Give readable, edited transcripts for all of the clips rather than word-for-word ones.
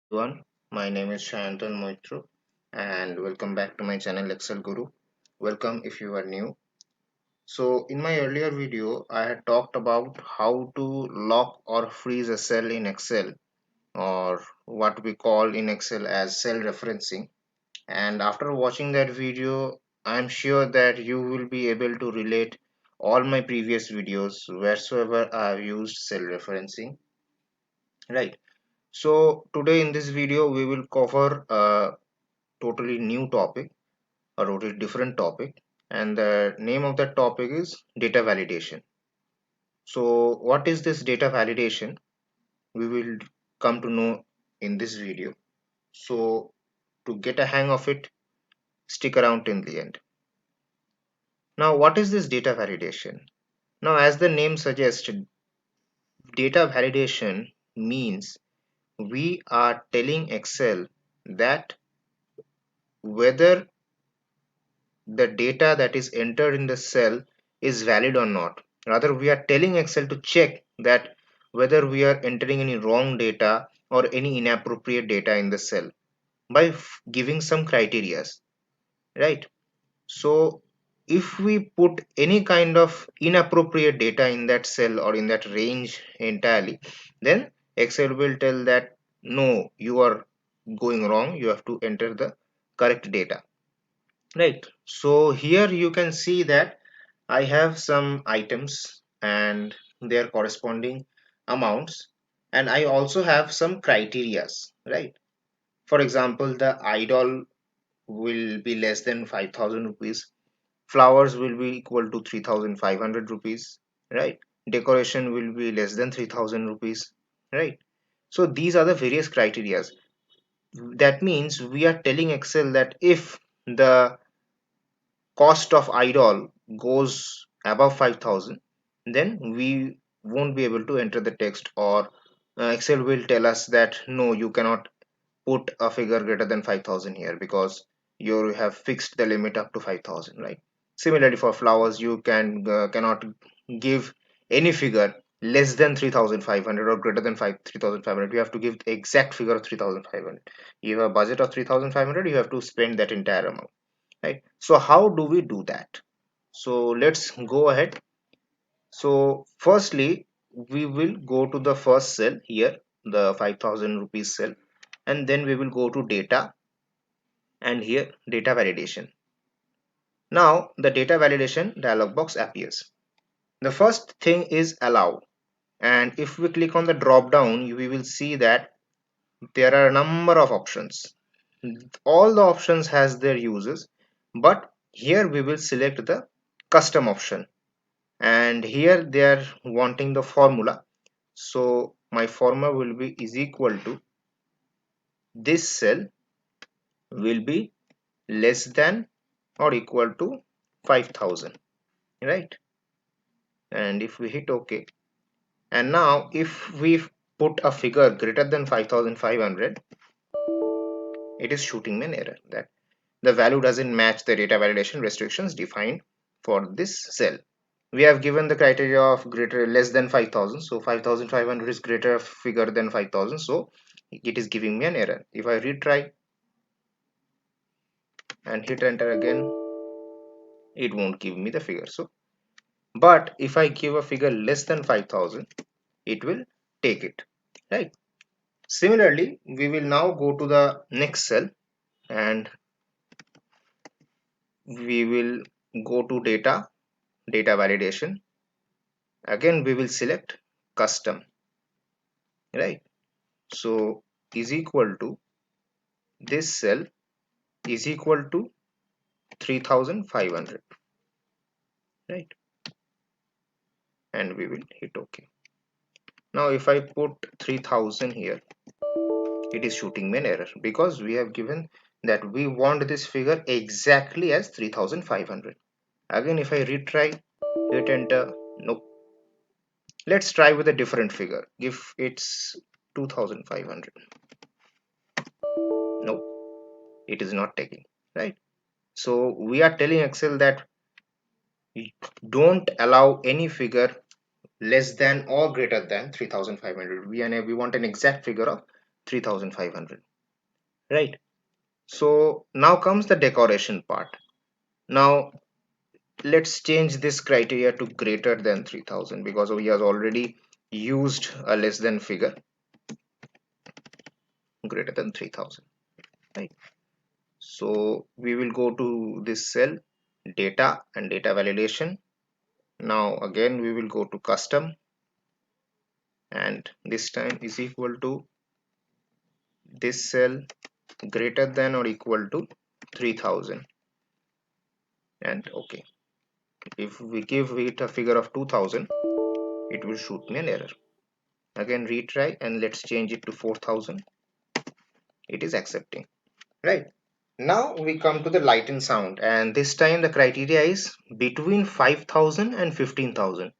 Everyone, my name is Shayantan Moitro and welcome back to my channel Excel Guru. Welcome if you are new. So in my earlier video, I had talked about how to lock or freeze a cell in Excel, or what we call in Excel as cell referencing. And after watching that video, I am sure that you will be able to relate all my previous videos wheresoever I have used cell referencing, right? So today in this video, we will cover totally new topic, a totally different topic, and the name of that topic is data validation. So what is this data validation? We will come to know in this video. So to get a hang of it, stick around till the end. Now what is this data validation? Now as the name suggests, data validation means we are telling Excel that whether the data that is entered in the cell is valid or not. Rather, we are telling Excel to check that whether we are entering any wrong data or any inappropriate data in the cell by giving some criterias, right? So if we put any kind of inappropriate data in that cell or in that range entirely, then Excel will tell that no, you are going wrong, you have to enter the correct data. Right. So here you can see that I have some items and their corresponding amounts, and I also have some criterias, right? For example, the idol will be less than 5,000 rupees. Flowers will be equal to 3,500 rupees, right? Decoration will be less than 3,000 rupees, right? So these are the various criterias. That means we are telling Excel that if the cost of idol goes above 5,000, then we won't be able to enter the text, or Excel will tell us that no, you cannot put a figure greater than 5,000 here because you have fixed the limit up to 5,000, right? Similarly, for flowers, you cannot give any figure less than 3,500 or greater than 3,500. You have to give the exact figure of 3,500. You have a budget of 3,500, you have to spend that entire amount, right? So how do we do that? So let's go ahead. So firstly, we will go to the first cell here, the 5,000 rupees cell, and then we will go to data, and here data validation. Now the data validation dialog box appears. The first thing is allow, and if we click on the drop down, we will see that there are a number of options. All the options has their uses, but here we will select the custom option, and here they are wanting the formula. So my formula will be is equal to this cell will be less than or equal to 5,000, right? And if we hit OK, and now if we put a figure greater than 5,500, it is shooting me an error that the value doesn't match the data validation restrictions defined for this cell. We have given the criteria of greater less than 5,000, so 5,500 is greater figure than 5,000, so it is giving me an error. If I retry and hit enter again, it won't give me the figure. So but if I give a figure less than 5,000, it will take it, right? Similarly, we will now go to the next cell, and we will go to data validation. Again we will select custom, right? So is equal to this cell is equal to 3,500, right? And we will hit OK. Now if I put 3,000 here, it is shooting me an error because we have given that we want this figure exactly as 3,500. Again if I retry, hit enter, nope. Let's try with a different figure. If it's 2,500, nope, it is not taking, right? So we are telling Excel that don't allow any figure less than or greater than 3,500. We want an exact figure of 3500, right? So now comes the decoration part. Now let's change this criteria to greater than 3000 because we have already used a less than figure. Greater than 3000, right? So we will go to this cell, data and data validation. Now again we will go to custom, and this time is equal to this cell greater than or equal to 3000, and okay. If we give it a figure of 2000, it will shoot me an error. Again retry and let's change it to 4000. It is accepting, right? Now we come to the light and sound, and this time the criteria is between 5000 and 15,000.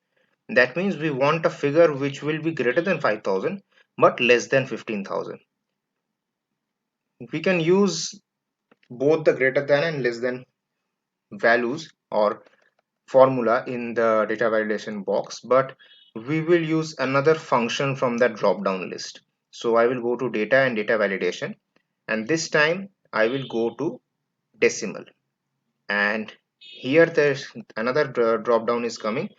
That means we want a figure which will be greater than 5000 but less than 15,000. We can use both the greater than and less than values or formula in the data validation box, but we will use another function from the drop down list. So I will go to data and data validation, and this time I will go to decimal, and here there's another drop down is coming,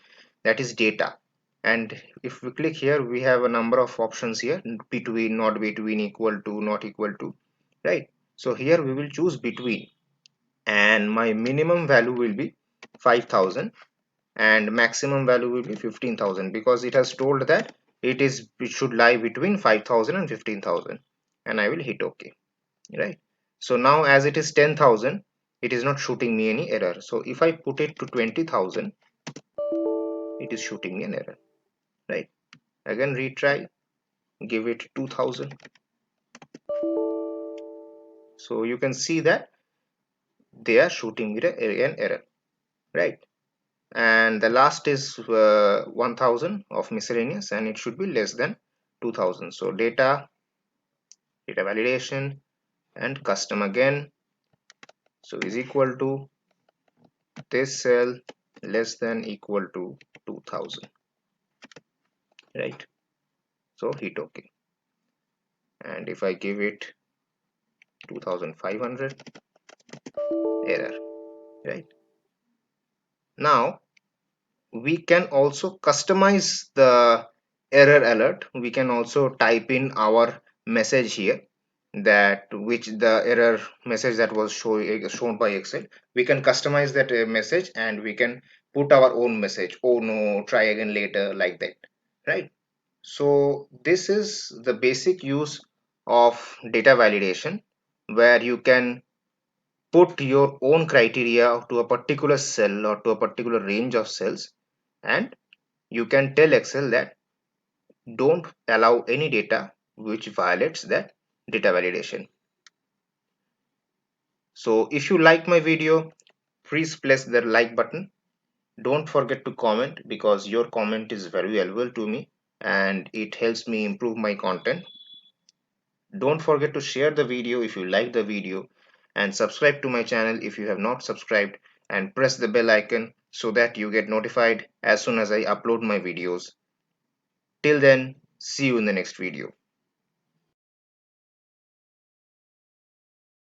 that is data. And if we click here, we have a number of options here: between, not between, equal to, not equal to, right? So here we will choose between, and my minimum value will be 5000 and maximum value will be 15,000 because it has told that it should lie between 5,000 and 15,000, and I will hit OK, right? So now as it is 10,000, it is not shooting me any error. So if I put it to 20,000, it is shooting me an error, right? Again retry, give it 2000. So you can see that they are shooting me an error, right? And the last is 1000 of miscellaneous, and it should be less than 2000. So data, data validation, and custom again, so is equal to this cell less than equal to 2000, right? So hit OK, and if I give it 2500, error, right? Now we can also customize the error alert. We can also type in our message here, that which the error message that was shown by Excel. We can customize that message, and we can put our own message, oh no, try again later, like that, right? So this is the basic use of data validation, where you can put your own criteria to a particular cell or to a particular range of cells, and you can tell Excel that don't allow any data which violates that data validation. So if you like my video, please press the like button. Don't forget to comment, because your comment is very valuable to me and it helps me improve my content. Don't forget to share the video if you like the video, and subscribe to my channel if you have not subscribed, and press the bell icon so that you get notified as soon as I upload my videos. Till then, see you in the next video.